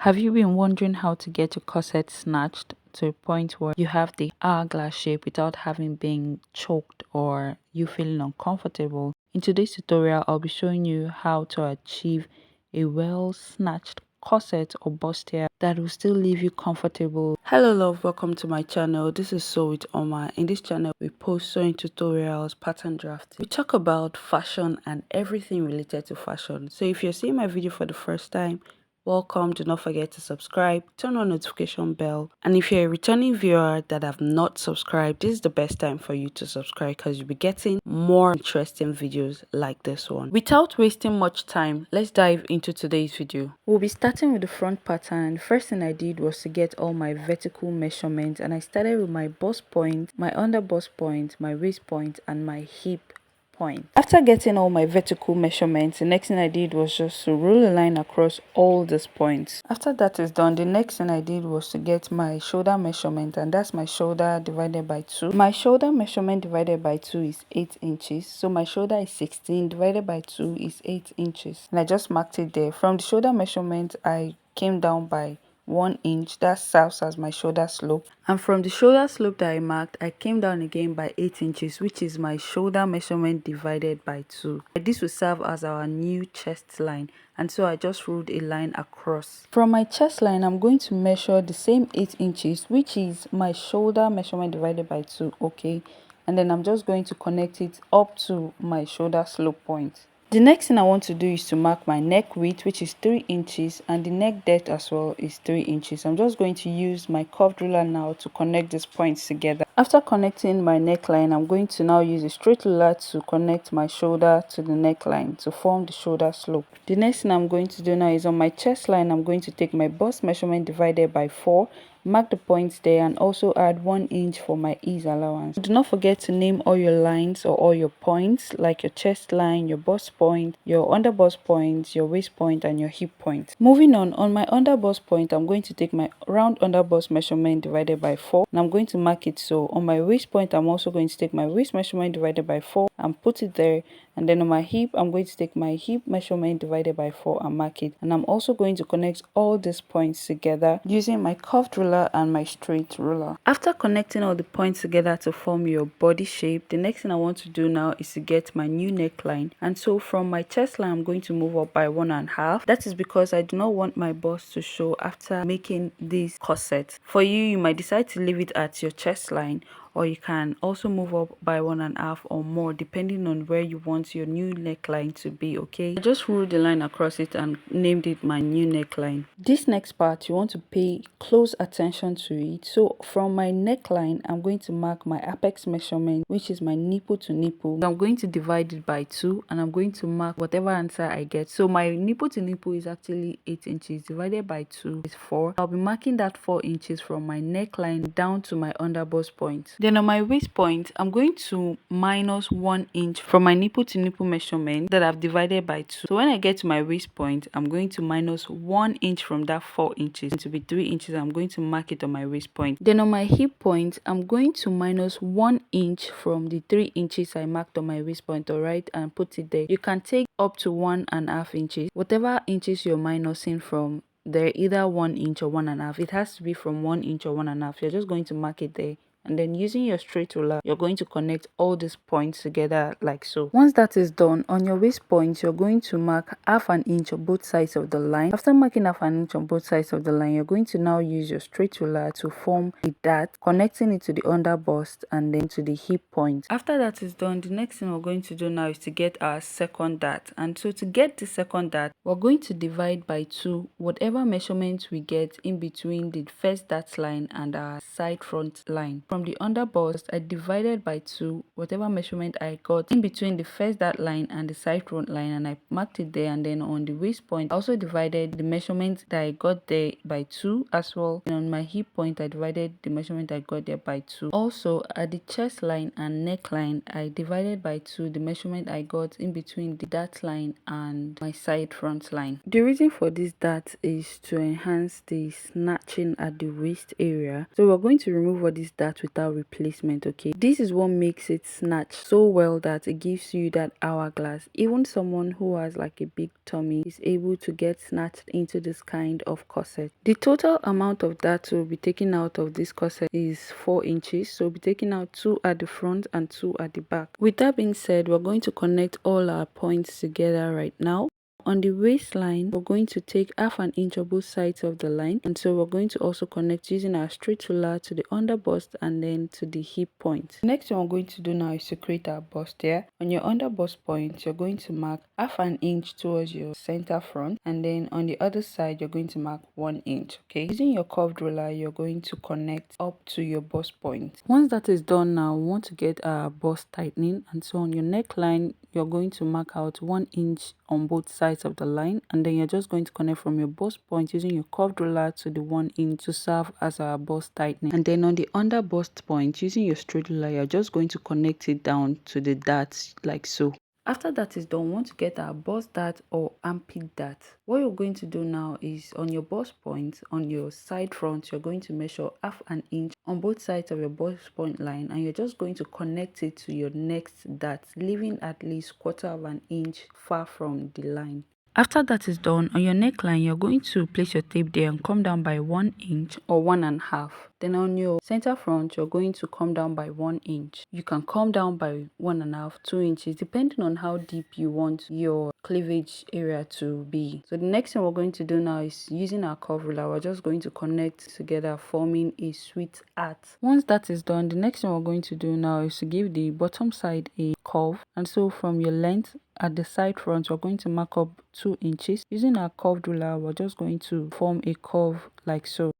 Have you been wondering how to get your corset snatched to a point where you have the hourglass shape without having been choked or you feeling uncomfortable? In today's tutorial, I'll be showing you how to achieve a well snatched corset or bustier that will still leave you comfortable. Hello love, welcome to my channel. This is Sew with Oma. In this channel we post sewing tutorials, pattern drafting. We talk about fashion and everything related to fashion. So if you're seeing my video for the first time, welcome. Do not forget to subscribe, turn on notification bell, and if you're a returning viewer that have not subscribed, this is the best time for you to subscribe because you'll be getting more interesting videos like this one. Without wasting much time, let's dive into today's video. We'll be starting with the front pattern. The first thing I did was to get all my vertical measurements, and I started with my bust point, my under bust point, my waist point, and my hip point. After getting all my vertical measurements, the next thing I did was just to roll a line across all these points. After that is done, the next thing I did was to get my shoulder measurement, and that's my shoulder divided by 2. My shoulder measurement divided by 2 is 8 inches. So my shoulder is 16 divided by 2 is 8 inches. And I just marked it there. From the shoulder measurement, I came down by 1 inch. That serves as my shoulder slope, and from the shoulder slope that I marked, I came down again by 8 inches, which is my shoulder measurement divided by 2. This will serve as our new chest line, and so I just ruled a line across. From my chest line, I'm going to measure the same 8 inches, which is my shoulder measurement divided by 2, okay, and then I'm just going to connect it up to my shoulder slope point. The next thing I want to do is to mark my neck width, which is 3 inches, and the neck depth as well is 3 inches. I'm just going to use my curved ruler now to connect these points together. After connecting my neckline, I'm going to now use a straight ruler to connect my shoulder to the neckline to form the shoulder slope. The next thing I'm going to do now is on my chest line, I'm going to take my bust measurement divided by 4, mark the points there, and also add 1 inch for my ease allowance. Do not forget to name all your lines or all your points, like your chest line, your bust point, your under bust point, your waist point, and your hip point. Moving on my under bust point, I'm going to take my round under bust measurement divided by 4, and I'm going to mark it. So on my waist point, I'm also going to take my waist measurement divided by 4 and put it there. And then on my hip, I'm going to take my hip measurement divided by 4 and mark it. And I'm also going to connect all these points together using my curved ruler and my straight ruler. After connecting all the points together to form your body shape, the next thing I want to do now is to get my new neckline. And so from my chest line, I'm going to move up by 1.5. That is because I do not want my bust to show after making this corset. For you, you might decide to leave it at your chest line, or you can also move up by 1.5 or more depending on where you want your new neckline to be, okay? I just ruled the line across it and named it my new neckline. This next part, you want to pay close attention to it. So from my neckline, I'm going to mark my apex measurement, which is my nipple to nipple. I'm going to divide it by 2, and I'm going to mark whatever answer I get. So my nipple to nipple is actually 8 inches divided by 2 is 4. I'll be marking that 4 inches from my neckline down to my under bust point. Then on my waist point, I'm going to minus 1 inch from my nipple to nipple measurement that I've divided by 2. So when I get to my waist point, I'm going to minus 1 inch from that 4 inches. It will be 3 inches. I'm going to mark it on my waist point. Then on my hip point, I'm going to minus 1 inch from the 3 inches I marked on my waist point, alright, and put it there. You can take up to 1.5 inches. Whatever inches you're minusing from, they're either 1 inch or 1.5. It has to be from 1 inch or 1.5. You're just going to mark it there. And then using your straight ruler, you're going to connect all these points together like so. Once that is done, on your waist point, you're going to mark 1/2 inch on both sides of the line. After marking 1/2 inch on both sides of the line, you're going to now use your straight ruler to form a dart, connecting it to the under bust and then to the hip point. After that is done, the next thing we're going to do now is to get our second dart. And so to get the second dart, we're going to divide by 2 whatever measurement we get in between the first dart line and our side front line. From the under bust, I divided by 2 whatever measurement I got in between the first dart line and the side front line, and I marked it there. And then on the waist point, I also divided the measurement that I got there by 2 as well. And on my hip point, I divided the measurement I got there by 2. Also at the chest line and neckline, I divided by 2 the measurement I got in between the dart line and my side front line. The reason for this dart is to enhance the snatching at the waist area. So we're going to remove all this dart without replacement. Okay, this is what makes it snatch so well that it gives you that hourglass. Even someone who has like a big tummy is able to get snatched into this kind of corset. The total amount of that to be taken out of this corset is 4 inches, so we'll be taking out 2 at the front and 2 at the back. With that being said, we're going to connect all our points together right now. On the waistline, we're going to take half an inch on both sides of the line, and so we're going to also connect using our straight ruler to the under bust and then to the hip point. The next thing we're going to do now is to create our bust here. On your under bust point, you're going to mark half an inch towards your center front, and then on the other side you're going to mark 1 inch. Okay, using your curved ruler, you're going to connect up to your bust point. Once that is done, now we want to get our bust tightening, and so on your neckline you're going to mark out 1 inch on both sides of the line, and then you're just going to connect from your bust point using your curved ruler to the 1 inch to serve as our bust tightening. And then on the under bust point, using your straight ruler, you're just going to connect it down to the darts like so. After that is done, we want to get our bust dart or armpit dart. What you're going to do now is on your bust point, on your side front, you're going to measure half an inch on both sides of your bust point line, and you're just going to connect it to your next dart, leaving at least 1/4 of an inch far from the line. After that is done, on your neckline, you're going to place your tape there and come down by 1 inch or 1.5. Then on your center front, you're going to come down by 1 inch. You can come down by 1.5, 2 inches, depending on how deep you want your cleavage area to be. So the next thing we're going to do now is using our curve ruler, we're just going to connect together, forming a sweet heart. Once that is done, the next thing we're going to do now is to give the bottom side a curve, and so from your length at the side front, we're going to mark up 2 inches. Using our curved ruler, we're just going to form a curve like so.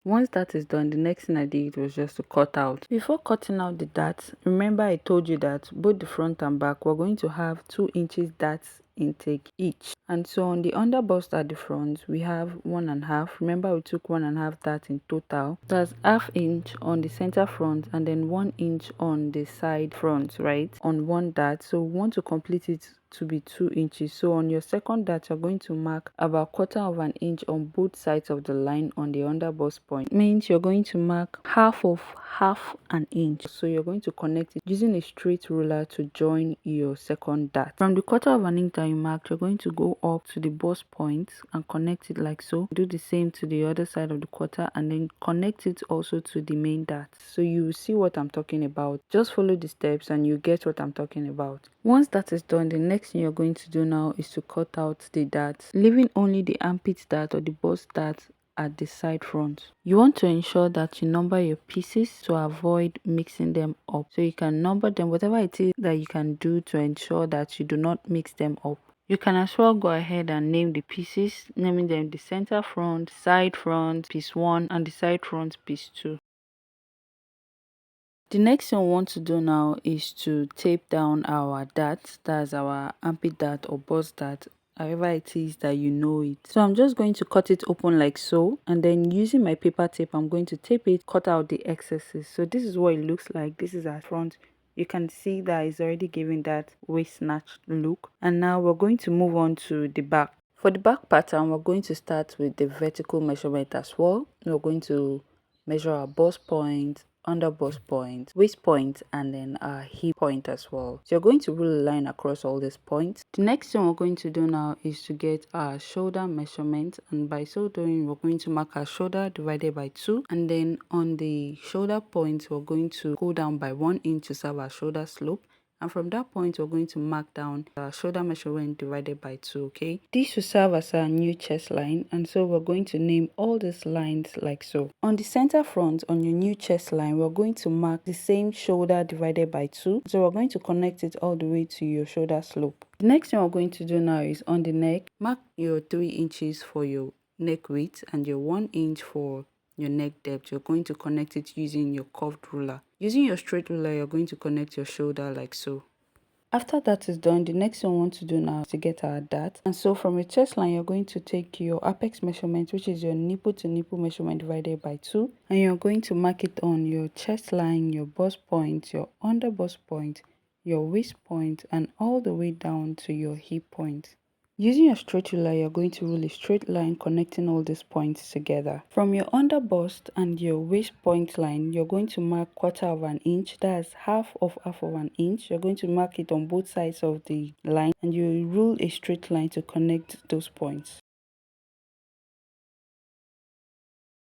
Once that is done, the next thing I did was just to cut out. Before cutting out the darts, remember I told you that both the front and back, we're going to have 2 inches darts intake each. And so on the under bust at the front, we have 1.5. Remember we took 1.5 darts in total. That's ½ inch on the center front and then 1 inch on the side front, right, on one dart. So we want to complete it to be 2 inches. So on your second dart, you're going to mark about 1/4 of an inch on both sides of the line on the under bust point. Means you're going to mark half of ½ an inch. So you're going to connect it using a straight ruler to join your second dart. From the 1/4 of an inch that you marked, you're going to go up to the bust point and connect it like so. Do the same to the other side of the 1/4 and then connect it also to the main dart. So you will see what I'm talking about. Just follow the steps and you get what I'm talking about. Once that is done, the next thing you're going to do now is to cut out the darts, leaving only the armpit dart or the bust dart at the side front. You want to ensure that you number your pieces to avoid mixing them up. So you can number them, whatever it is that you can do to ensure that you do not mix them up. You can as well go ahead and name the pieces, naming them the center front, side front, piece 1, and the side front, piece 2. The next thing we want to do now is to tape down our dart, that's our armpit dart or bust dart, however it is that you know it. So I'm just going to cut it open like so, and then using my paper tape, I'm going to tape it, cut out the excesses. So this is what it looks like. This is our front. You can see that it's already giving that waist snatch look. And now we're going to move on to the back. For the back pattern, we're going to start with the vertical measurement as well. We're going to measure our bust point, under bust point, waist point, and then our hip point as well. So you're going to rule a line across all these points. The next thing we're going to do now is to get our shoulder measurement, and by so doing we're going to mark our shoulder divided by 2, and then on the shoulder point we're going to go down by 1 inch to serve our shoulder slope. And from that point, we're going to mark down our shoulder measurement divided by 2, okay? This will serve as our new chest line, and so we're going to name all these lines like so. On the center front, on your new chest line, we're going to mark the same shoulder divided by 2. So we're going to connect it all the way to your shoulder slope. The next thing we're going to do now is on the neck, mark your 3 inches for your neck width and your 1 inch for your neck depth. You're going to connect it using your curved ruler. Using your straight ruler, you're going to connect your shoulder like so. After that is done, the next thing we want to do now is to get our dart. And so from your chest line, you're going to take your apex measurement, which is your nipple to nipple measurement divided by 2. And you're going to mark it on your chest line, your bust point, your under bust point, your waist point, and all the way down to your hip point. Using a straight ruler, you're going to rule a straight line connecting all these points together. From your under bust and your waist point line, you're going to mark 1/4 of an inch. That's half of an inch. You're going to mark it on both sides of the line and you rule a straight line to connect those points.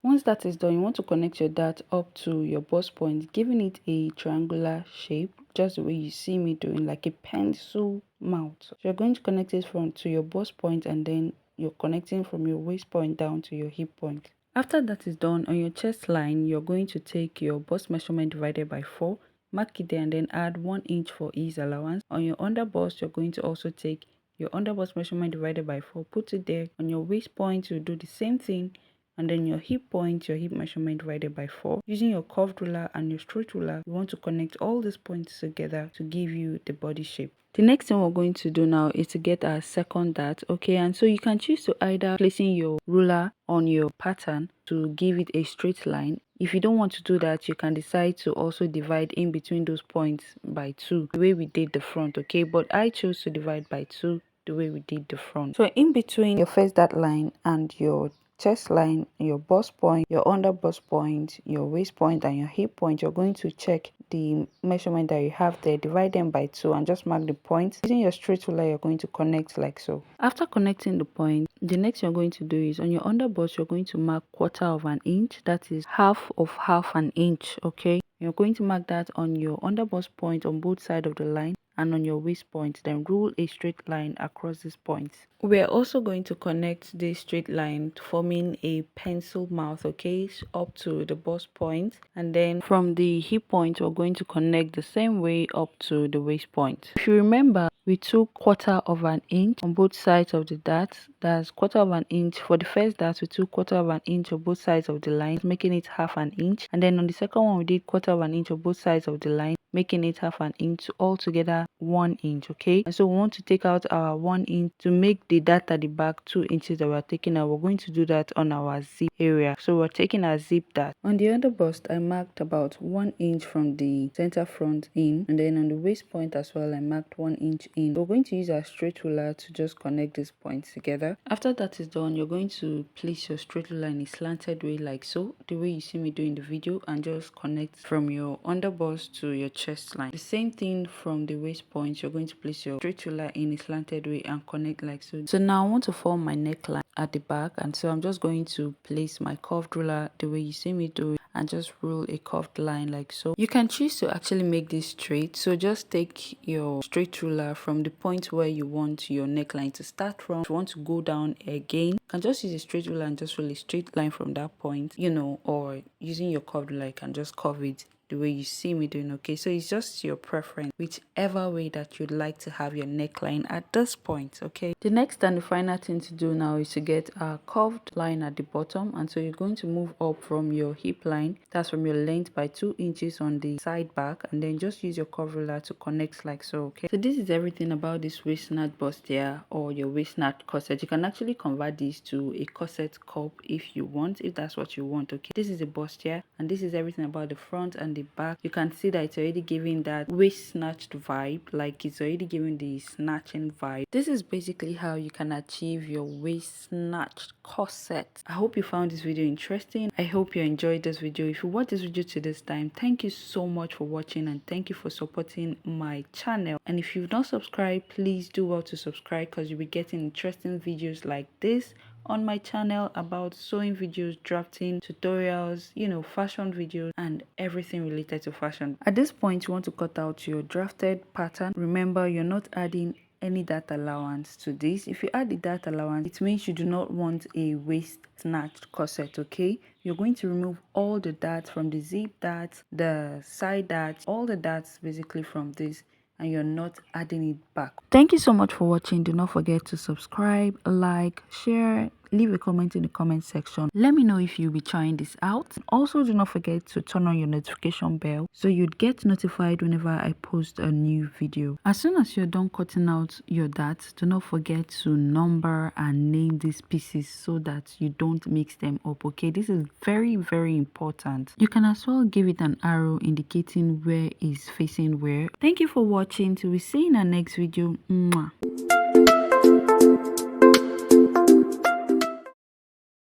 Once that is done, you want to connect your dart up to your bust point, giving it a triangular shape, just the way you see me doing, like a pencil mouth. So you're going to connect it to your bust point, and then you're connecting from your waist point down to your hip point. After that is done, on your chest line, you're going to take your bust measurement divided by 4, mark it there, and then add 1 inch for ease allowance. On your under bust, you're going to also take your under bust measurement divided by 4, put it there. On your waist point, you do the same thing. And then your hip point, your hip measurement divided by 4. Using your curved ruler and your straight ruler, you want to connect all these points together to give you the body shape. The next thing we're going to do now is to get our second dart, okay? And so you can choose to either placing your ruler on your pattern to give it a straight line. If you don't want to do that, you can decide to also divide in between those points by 2, the way we did the front, okay? But I chose to divide by 2 the way we did the front. So in between your first dart line and your chest line, your bust point, your under bust point, your waist point, and your hip point, you're going to check the measurement that you have there, divide them by 2, and just mark the points. Using your straight ruler, you're going to connect like so. After connecting the point, the next you're going to do is on your under bust, you're going to mark 1/4 of an inch. That is half of an inch, okay? You're going to mark that on your under bust point on both sides of the line and on your waist point, then rule a straight line across these points. We're also going to connect this straight line forming a pencil mouth, okay, up to the bust point, and then from the hip point we're going to connect the same way up to the waist point. If you remember, we took 1/4 of an inch on both sides of the dart. That's 1/4 of an inch for the first dart. We took 1/4 of an inch on both sides of the line, making it half an inch, and then on the second one we did 1/4 of an inch on both sides of the line, making it half an inch, altogether 1 inch, okay? And so we want to take out our 1 inch to make the dart at the back 2 inches that we're taking out. We're going to do that on our zip area. So we're taking our zip dart. On the under bust, I marked about 1 inch from the center front in, and then on the waist point as well, I marked 1 inch in. We're going to use our straight ruler to just connect these points together. After that is done, you're going to place your straight ruler in a slanted way like so, the way you see me do in the video, and just connect from your under bust to your chest line. The same thing from the waist point, you're going to place your straight ruler in a slanted way and connect like so. So now I want to form my neckline at the back, and so I'm just going to place my curved ruler the way you see me do it and just rule a curved line like so. You can choose to actually make this straight, so just take your straight ruler from the point where you want your neckline to start from. If you want to go down again, you can just use a straight ruler and just rule a straight line from that point, you know, or using your curved ruler you can just curve it the way you see me doing, okay? So it's just your preference, whichever way that you'd like to have your neckline at this point, okay? The next and the final thing to do now is to get a curved line at the bottom, and so you're going to move up from your hip line, that's from your length, by 2 inches on the side back, and then just use your curved ruler to connect like so, okay? So this is everything about this waist snatch bustier or your waist snatch corset. You can actually convert this to a corset cup if you want, if that's what you want, okay? This is a bustier, and this is everything about the front and the back. You can see that it's already giving that waist snatched vibe, like it's already giving the snatching vibe. This is basically how you can achieve your waist snatched corset. I hope you found this video interesting. I hope you enjoyed this video. If you watched this video to this time, thank you so much for watching, and thank you for supporting my channel. And if you've not subscribed, please do well to subscribe, because you'll be getting interesting videos like this on my channel about sewing videos, drafting tutorials, you know, fashion videos, and everything related to fashion. At this point, you want to cut out your drafted pattern. Remember, you're not adding any dart allowance to this. If you add the dart allowance, it means you do not want a waist snatched corset, okay? You're going to remove all the darts from the zip darts, the side darts, all the darts basically from this, and you're not adding it back. Thank you so much for watching. Do not forget to subscribe, like, share, leave a comment in the comment section. Let me know if you'll be trying this out. Also, do not forget to turn on your notification bell so you'd get notified whenever I post a new video. As soon as you're done cutting out your darts, do not forget to number and name these pieces so that you don't mix them up, okay? This is very, very important. You can as well give it an arrow indicating where is facing where. Thank you for watching. Till we see you in our next video. Mwah.